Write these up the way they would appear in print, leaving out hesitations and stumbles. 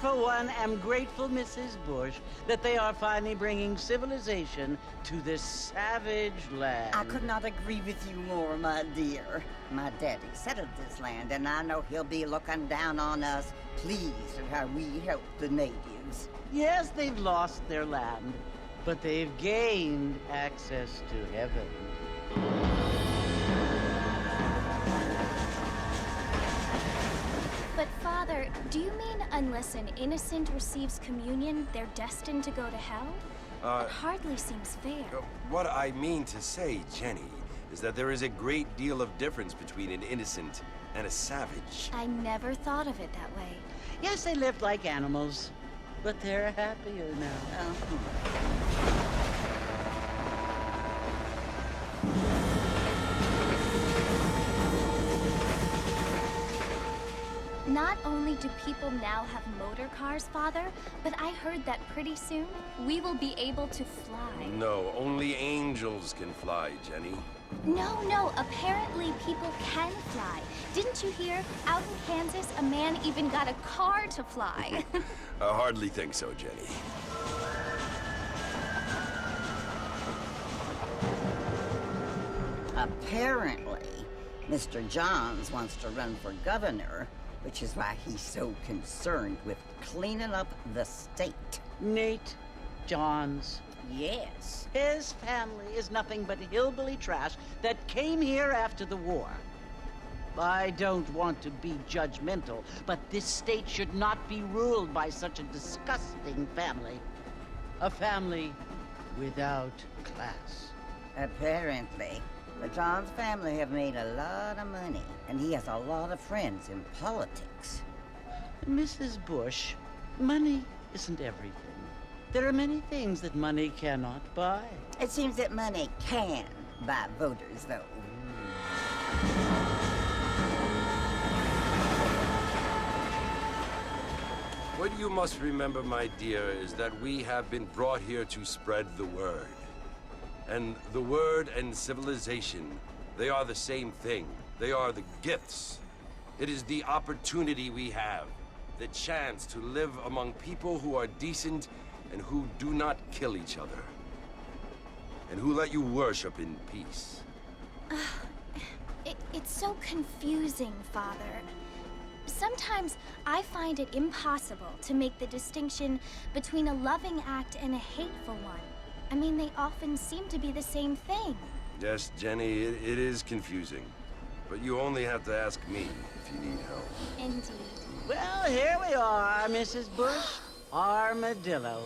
For one, am grateful, Mrs. Bush, that they are finally bringing civilization to this savage land. I could not agree with you more, my dear. My daddy settled this land, and I know he'll be looking down on us, pleased at how we help the natives. Yes, they've lost their land, but they've gained access to heaven. But Father, do you mean unless an innocent receives communion, they're destined to go to hell? That hardly seems fair. What I mean to say, Jenny, is that there is a great deal of difference between an innocent and a savage. I never thought of it that way. Yes, they lived like animals, but they're happier now. Not only do people now have motor cars, Father, but I heard that pretty soon we will be able to fly. No, only angels can fly, Jenny. No, apparently people can fly. Didn't you hear? Out in Kansas, a man even got a car to fly. I hardly think so, Jenny. Apparently, Mr. Johns wants to run for governor, which is why he's so concerned with cleaning up the state. Nate Johns. Yes. His family is nothing but hillbilly trash that came here after the war. I don't want to be judgmental, but this state should not be ruled by such a disgusting family. A family without class. Apparently. The Johns family have made a lot of money, and he has a lot of friends in politics. Mrs. Bush, money isn't everything. There are many things that money cannot buy. It seems that money can buy voters, though. What you must remember, my dear, is that we have been brought here to spread the word. And the word and civilization, they are the same thing. They are the gifts. It is the opportunity we have, the chance to live among people who are decent and who do not kill each other. And who let you worship in peace. It's so confusing, Father. Sometimes I find it impossible to make the distinction between a loving act and a hateful one. I mean, they often seem to be the same thing. Yes, Jenny, it is confusing. But you only have to ask me if you need help. Indeed. Well, here we are, Mrs. Bush. Armadillo.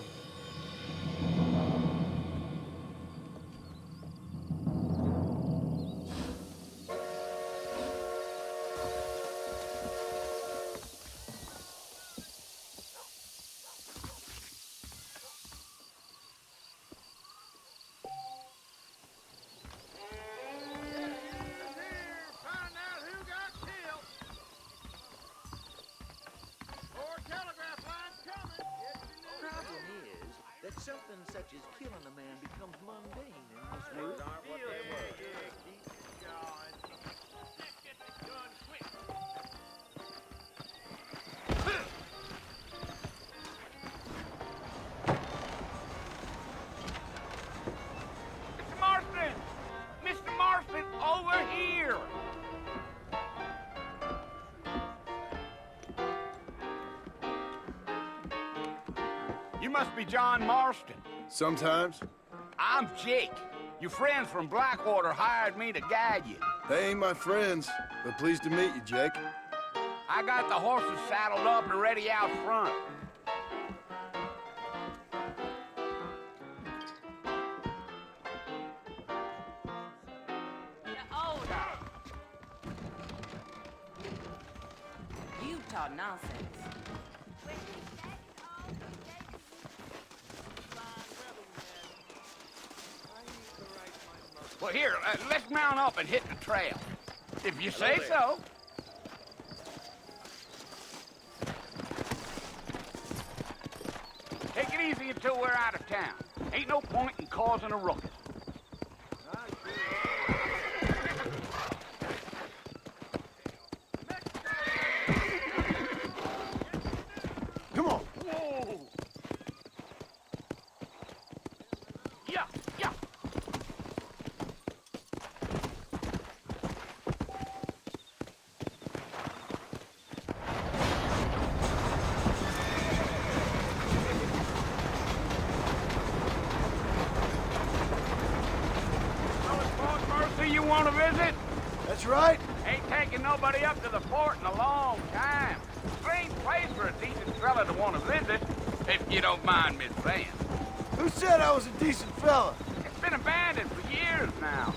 Something such as killing a man becomes mundane in this world. Keep going. Let's get this done quick. Mr. Marston! Mr. Marston, over here! You must be John Marston. Sometimes. I'm Jake. Your friends from Blackwater hired me to guide you. They ain't my friends, but pleased to meet you, Jake. I got the horses saddled up and ready out front. You talk nonsense. Well, here, let's mount up and hit the trail. If you say so. Take it easy until we're out of town. Ain't no point in causing a ruckus. Come on. Whoa! Yeah, yeah. Mercer, you want to visit? That's right. Ain't taking nobody up to the fort in a long time. Strange place for a decent fella to want to visit, if you don't mind me saying. Who said I was a decent fella? It's been abandoned for years now.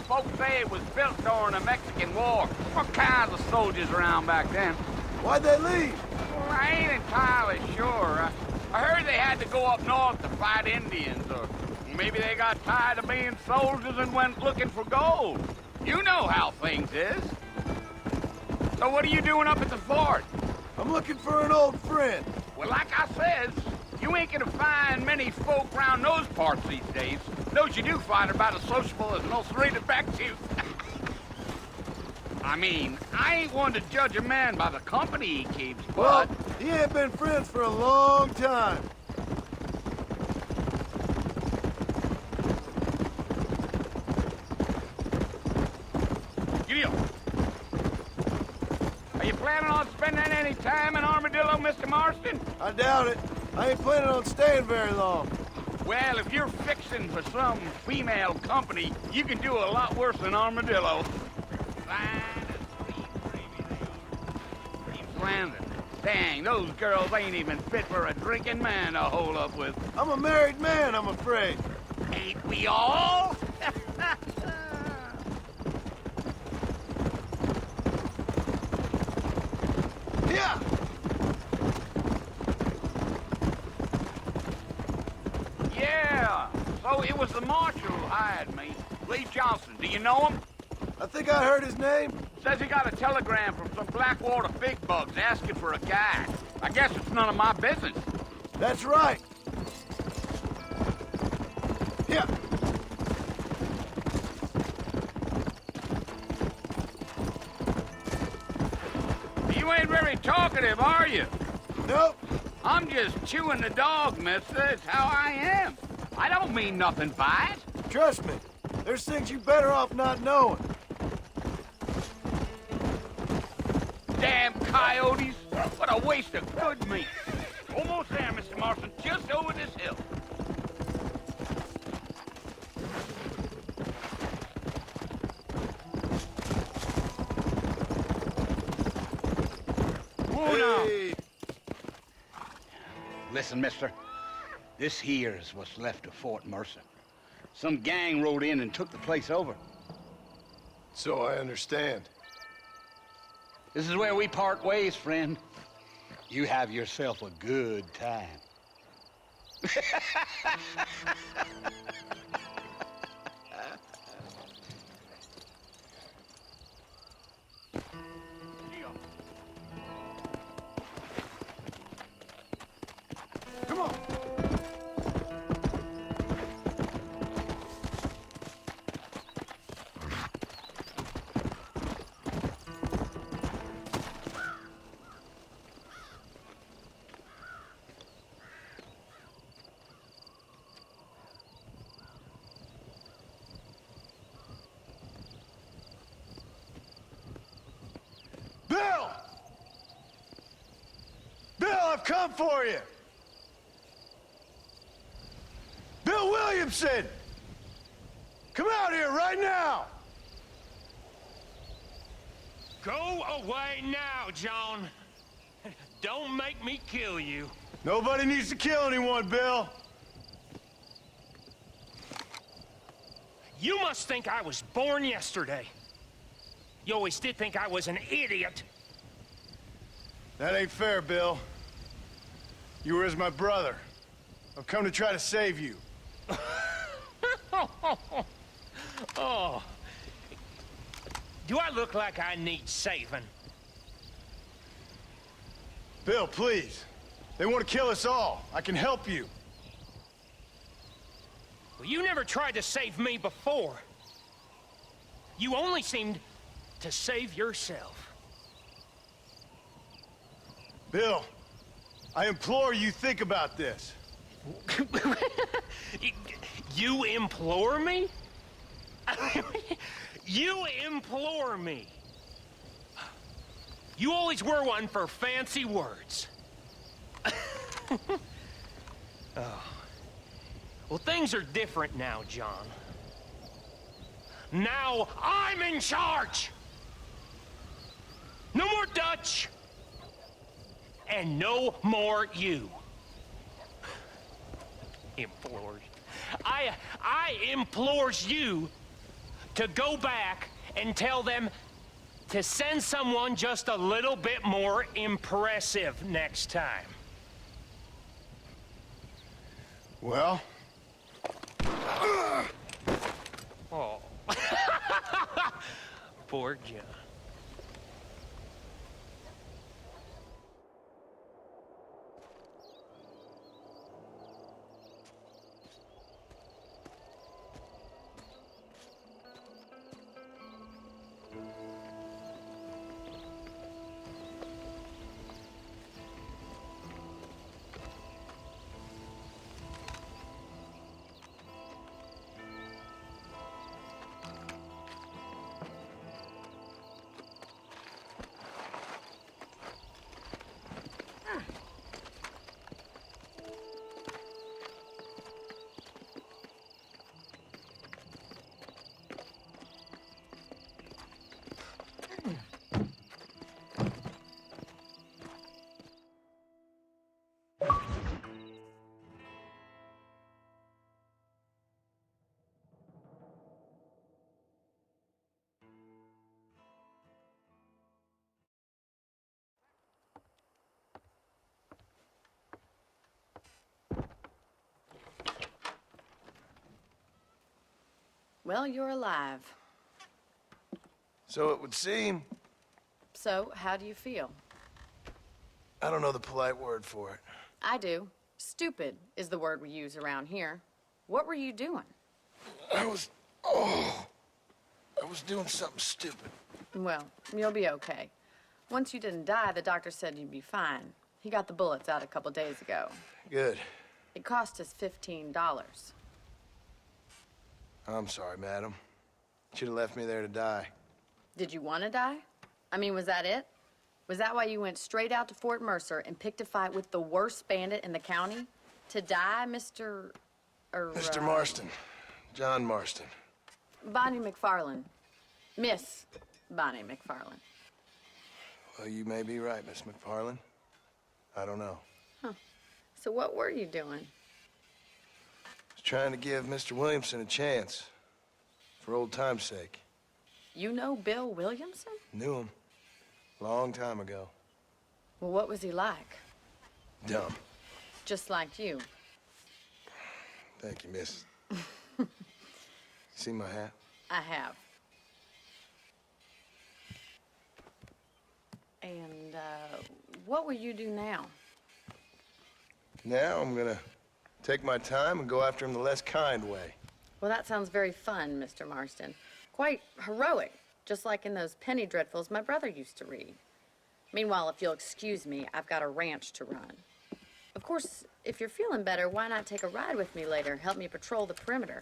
Folks say it was built during the Mexican War. What kinds of soldiers around back then? Why'd they leave? Well, I ain't entirely sure. I heard they had to go up north to fight Indians, or maybe they got tired of being soldiers and went looking for gold. You know how things is. So what are you doing up at the fort? I'm looking for an old friend. Well, like I says, you ain't gonna find many folk around those parts these days. Those you do find are about as sociable as an ulcerated back tooth. I mean, I ain't one to judge a man by the company he keeps, Well, but... he ain't been friends for a long time. Giddy up. Are you planning on spending any time in Armadillo, Mr. Marston? I doubt it. I ain't planning on staying very long. Well, if you're fixing for some female company, you can do a lot worse than Armadillo. Fine and sweet, baby, they are. Keep landing. Dang, those girls ain't even fit for a drinking man to hole up with. I'm a married man, I'm afraid. Ain't we all? Yeah! Yeah, so it was the marshal who hired me. Lee Johnson, do you know him? I think I heard his name. Says he got a telegram from some Blackwater big bugs asking for a guide. I guess it's none of my business. That's right. Yeah. You ain't very talkative, are you? Nope. I'm just chewing the dog, mister. It's how I am. I don't mean nothing by it. Trust me. There's things you better off not knowing. Damn coyotes. What a waste of good meat. Almost there, Mr. Marston. Just over this hill. Hey. Listen, mister. This here is what's left of Fort Mercer. Some gang rode in and took the place over. So I understand. This is where we part ways, friend. You have yourself a good time. Come on. Bill! Bill, I've come for you! Bill Williamson! Come out here right now! Go away now, John. Don't make me kill you. Nobody needs to kill anyone, Bill. You must think I was born yesterday. You always did think I was an idiot. That ain't fair, Bill. You were as my brother. I've come to try to save you. Oh. Do I look like I need saving? Bill, please. They want to kill us all. I can help you. Well, you never tried to save me before. You only seemed to save yourself. Bill, I implore you think about this. You implore me? You implore me. You always were one for fancy words. Oh. Well, things are different now, John. Now I'm in charge! No more Dutch! And no more you. Implores. I implores you to go back and tell them to send someone just a little bit more impressive next time. Well? Oh. Poor John. Well, you're alive. So it would seem. So, how do you feel? I don't know the polite word for it. I do. Stupid is the word we use around here. What were you doing? I was doing something stupid. Well, you'll be okay. Once you didn't die, the doctor said you'd be fine. He got the bullets out a couple days ago. Good. It cost us $15. I'm sorry, madam. Should have left me there to die. Did you want to die? I mean, was that it? Was that why you went straight out to Fort Mercer and picked a fight with the worst bandit in the county? To die, Mr. Mr. Marston. John Marston. Bonnie McFarland. Miss Bonnie McFarland. Well, you may be right, Miss McFarland. I don't know. Huh. So what were you doing? I was trying to give Mr. Williamson a chance. For old time's sake. You know Bill Williamson? Knew him. Long time ago. Well, what was he like? Dumb. Just like you. Thank you, miss. See my hat? I have. And, what will you do now? Now I'm gonna take my time and go after him the less kind way. Well, that sounds very fun, Mr. Marston. Quite heroic, just like in those penny dreadfuls my brother used to read. Meanwhile, if you'll excuse me, I've got a ranch to run. Of course, if you're feeling better, why not take a ride with me later? Help me patrol the perimeter.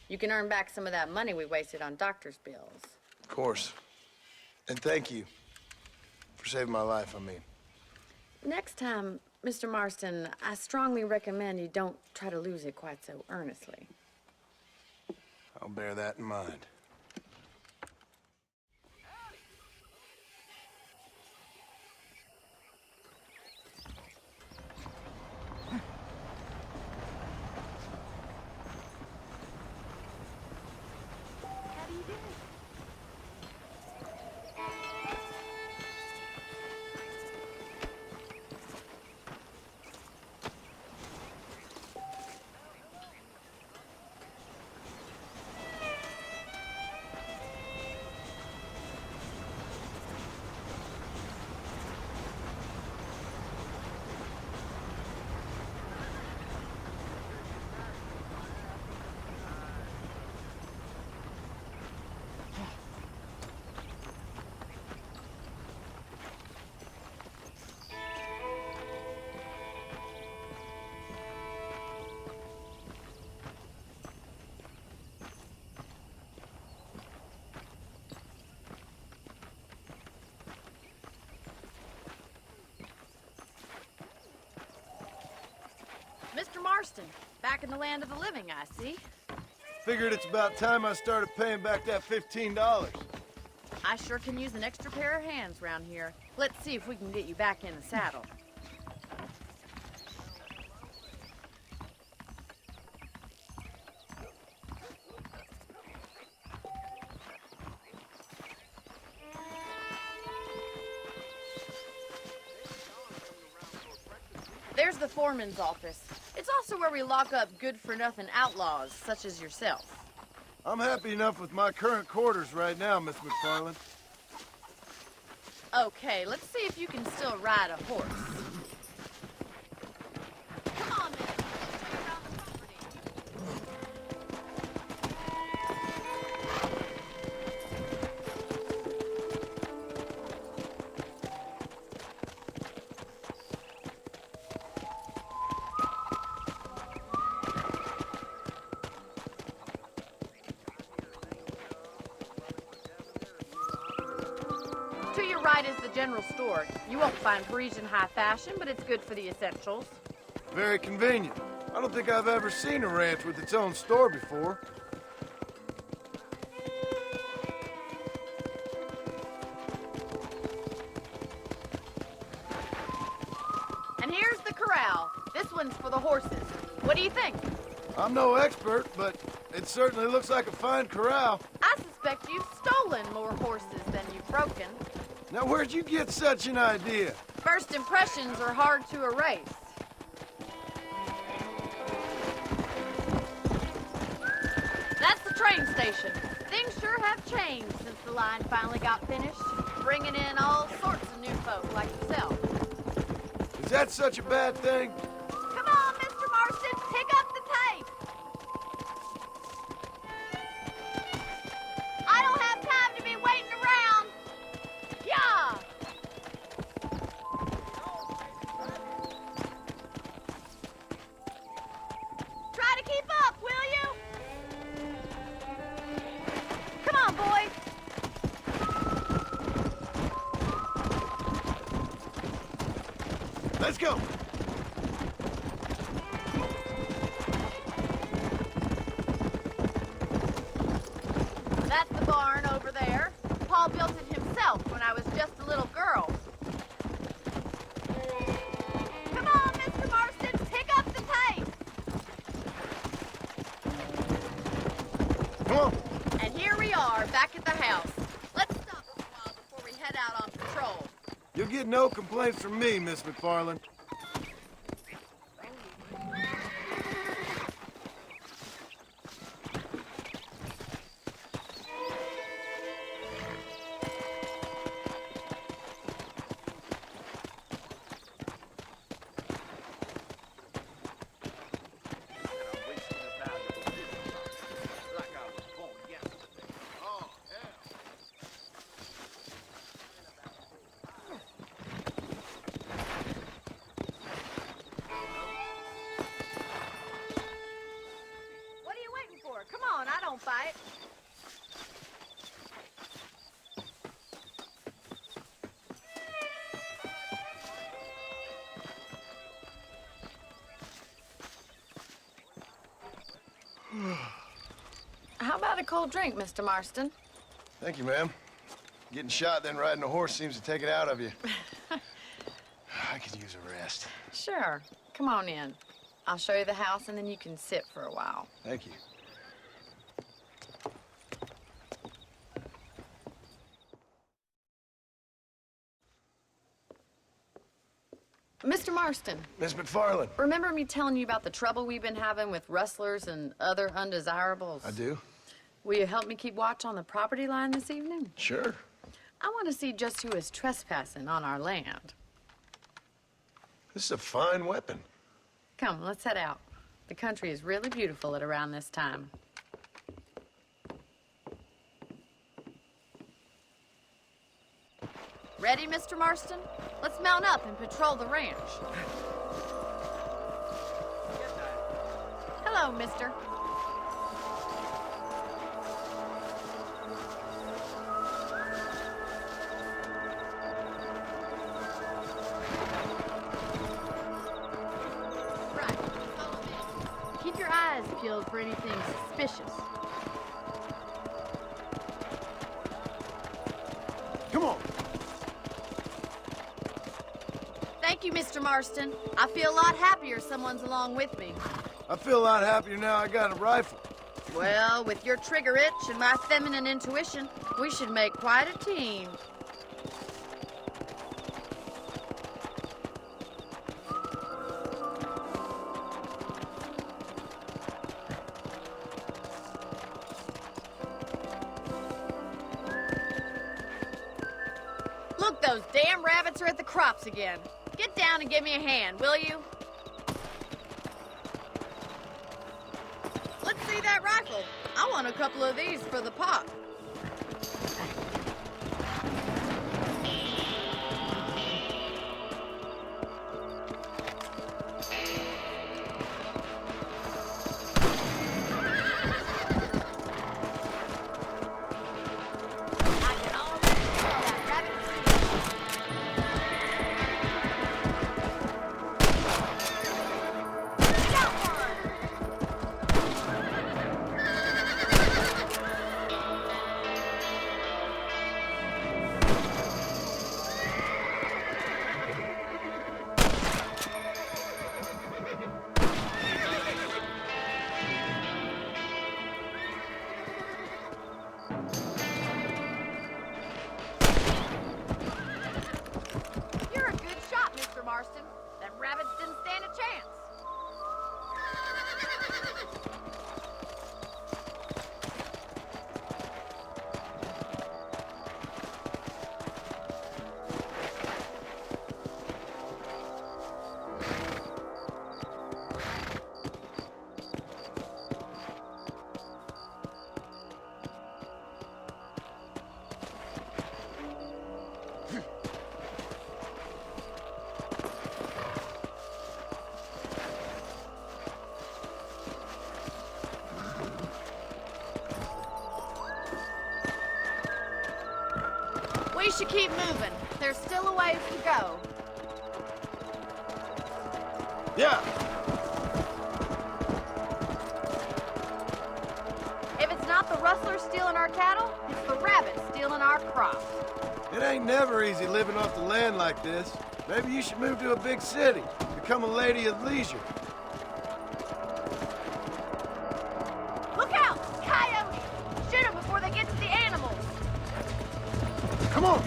You can earn back some of that money we wasted on doctor's bills. Of course. And thank you for saving my life, I mean. Next time, Mr. Marston, I strongly recommend you don't try to lose it quite so earnestly. I'll bear that in mind. Mr. Marston, back in the land of the living, I see. Figured it's about time I started paying back that $15. I sure can use an extra pair of hands around here. Let's see if we can get you back in the saddle. There's the foreman's office. It's also where we lock up good-for-nothing outlaws, such as yourself. I'm happy enough with my current quarters right now, Miss McFarland. Okay, let's see if you can still ride a horse. Come on, man. Let's take around the property. To your right is the general store. You won't find Parisian high fashion, but it's good for the essentials. Very convenient. I don't think I've ever seen a ranch with its own store before. And here's the corral. This one's for the horses. What do you think? I'm no expert, but it certainly looks like a fine corral. I suspect you've stolen more horses than you've broken. Now, where'd you get such an idea? First impressions are hard to erase. That's the train station. Things sure have changed since the line finally got finished, bringing in all sorts of new folk like yourself. Is that such a bad thing? Come on, Mr. Marston, pick up the tape. I don't have time to be waiting around. Yeah. Try to keep up, will you? Come on, boys. Let's go. That's the barn over there. Paul built it himself when I was just a little girl. Come on, Mr. Marston, pick up the tape. Come on. And here we are, back at the house. Let's stop for a while before we head out on patrol. You'll get no complaints from me, Miss McFarland. What are you waiting for? Come on, I don't fight. How about a cold drink, Mr. Marston? Thank you, ma'am. Getting shot, then riding a horse seems to take it out of you. I could use a rest. Sure. Come on in. I'll show you the house, and then you can sit for a while. Thank you. Mr. Marston, Miss McFarland. remember me telling you about the trouble we've been having with rustlers and other undesirables? I do? Will you help me keep watch on the property line this evening? Sure. I want to see just who is trespassing on our land. This is a fine weapon. Come, let's head out. The country is really beautiful at around this time. Ready, Mr. Marston? Let's mount up and patrol the ranch. Hello, mister. Right, follow me. Keep your eyes peeled for anything suspicious. Come on. Thank you, Mr. Marston. I feel a lot happier someone's along with me. I feel a lot happier now I got a rifle. Well, with your trigger itch and my feminine intuition, we should make quite a team. Look, those damn rabbits are at the crops again. Get down and give me a hand, will you? Let's see that rifle. I want a couple of these for the pot. You're a good shot, Mr. Marston. Them rabbits didn't stand a chance. should keep moving. There's still a ways to go. Yeah. If it's not the rustlers stealing our cattle, it's the rabbits stealing our crops. It ain't never easy living off the land like this. Maybe you should move to a big city. Become a lady of leisure. Look out! Coyotes! Shoot them before they get to the animals! Come on!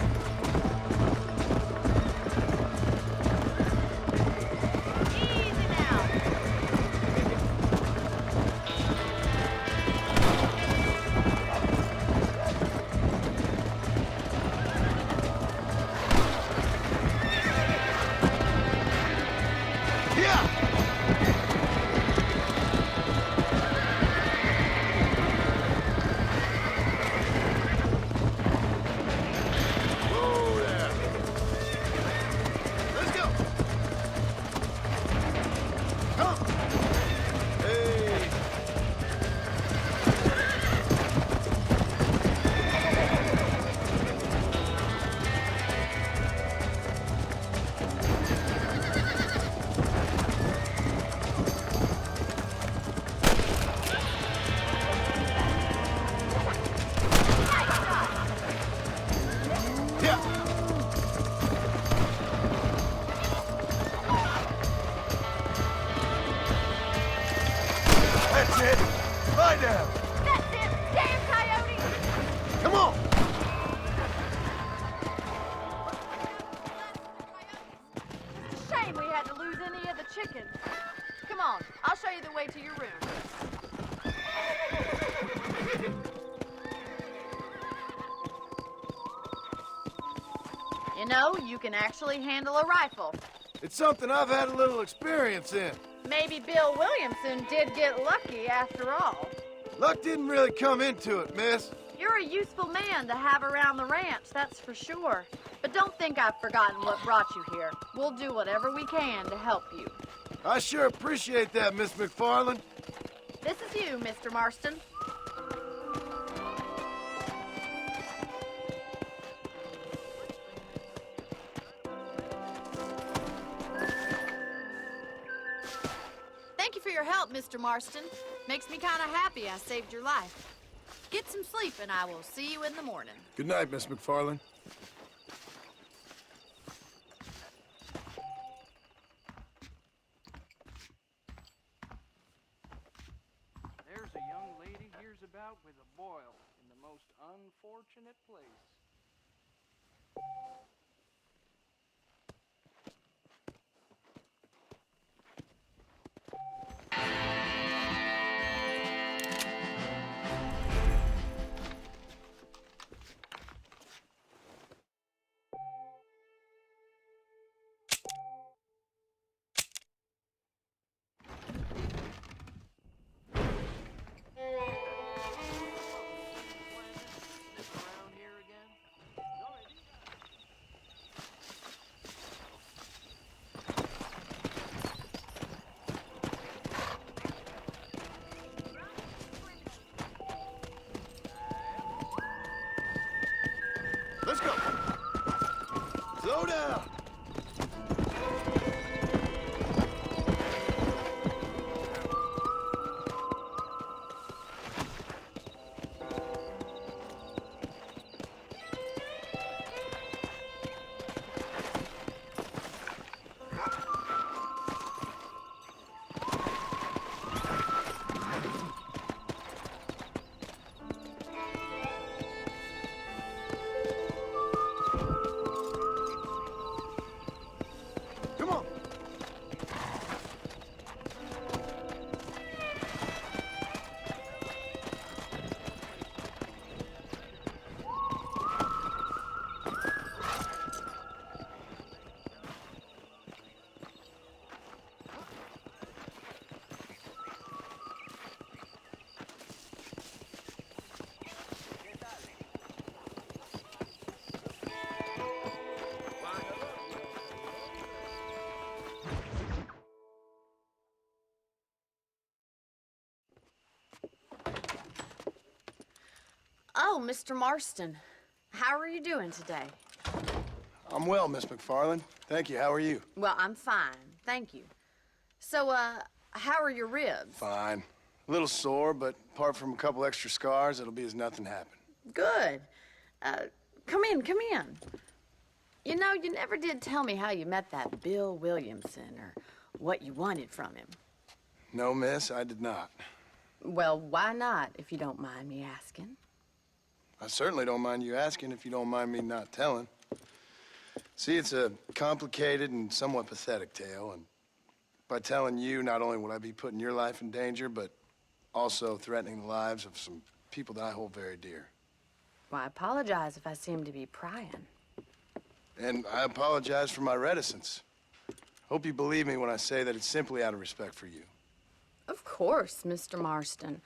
Easy now! Yeah! Whoa there! Let's go! Come! Hey! Yeah! That's it! Lie down! That's it! Damn coyotes! Come on! It's a shame we had to lose any of the chickens. Come on, I'll show you the way to your room. You know, you can actually handle a rifle. It's something I've had a little experience in. Maybe Bill Williamson did get lucky after all. Luck didn't really come into it, miss. You're a useful man to have around the ranch, that's for sure. But don't think I've forgotten what brought you here. We'll do whatever we can to help you. I sure appreciate that, Miss McFarland. This is you, Mr. Marston. Thank you for your help, Mr. Marston. Makes me kind of happy I saved your life. Get some sleep and I will see you in the morning. Good night, Miss McFarland. There's a young lady hears about with a boil in the most unfortunate place. Around here again? Let's go. Slow down. Come on. Oh, Mr. Marston. How are you doing today? I'm well, Miss McFarland. Thank you. How are you? Well, I'm fine, thank you. So, how are your ribs? Fine. A little sore, but apart from a couple extra scars, it'll be as nothing happened. Good. Come in, come in. You know, you never did tell me how you met that Bill Williamson or what you wanted from him. No, miss, I did not. Well, why not, if you don't mind me asking? I certainly don't mind you asking if you don't mind me not telling. See, it's a complicated and somewhat pathetic tale, and by telling you, not only would I be putting your life in danger, but also threatening the lives of some people that I hold very dear. Well, I apologize if I seem to be prying. And I apologize for my reticence. Hope you believe me when I say that it's simply out of respect for you. Of course, Mr. Marston.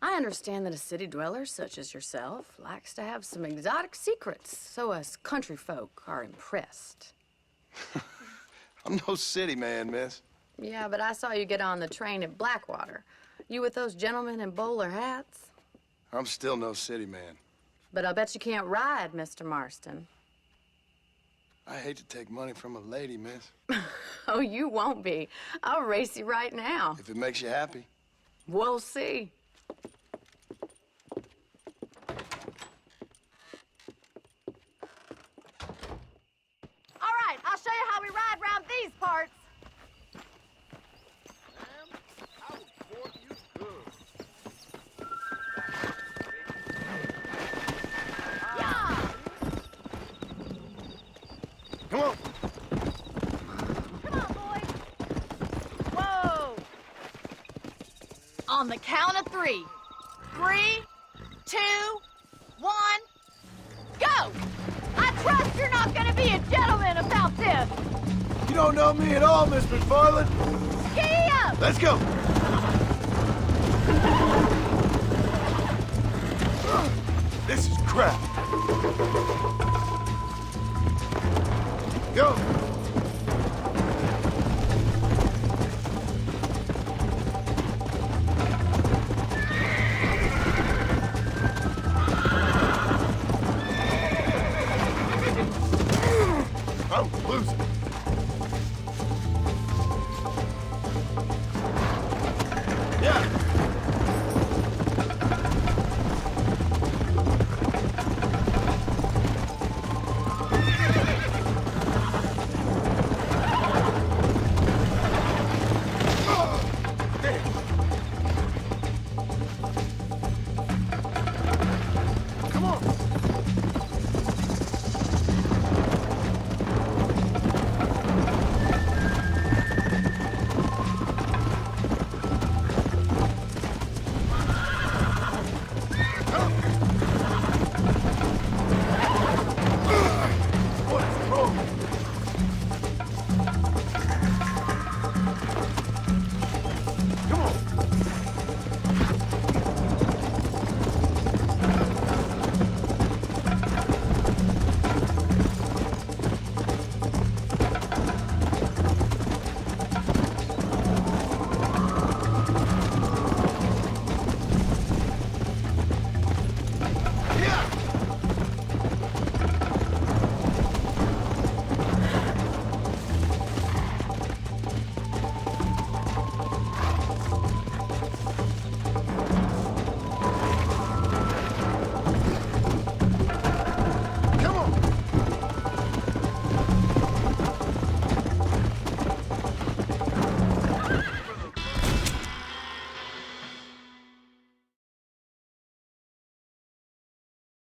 I understand that a city dweller such as yourself likes to have some exotic secrets, so us country folk are impressed. I'm no city man, miss. Yeah, but I saw you get on the train at Blackwater. You with those gentlemen in bowler hats? I'm still no city man. But I'll bet you can't ride, Mr. Marston. I hate to take money from a lady, miss. Oh, you won't be. I'll race you right now. If it makes you happy. We'll see. All right, I'll show you how we ride around these parts. Come on. Come on, boys. Whoa. On the count of 3. 3, 2, 1, go! I trust you're not gonna be a gentleman about this. You don't know me at all, Miss McFarland. Giddy up! Let's go. This is crap. Go.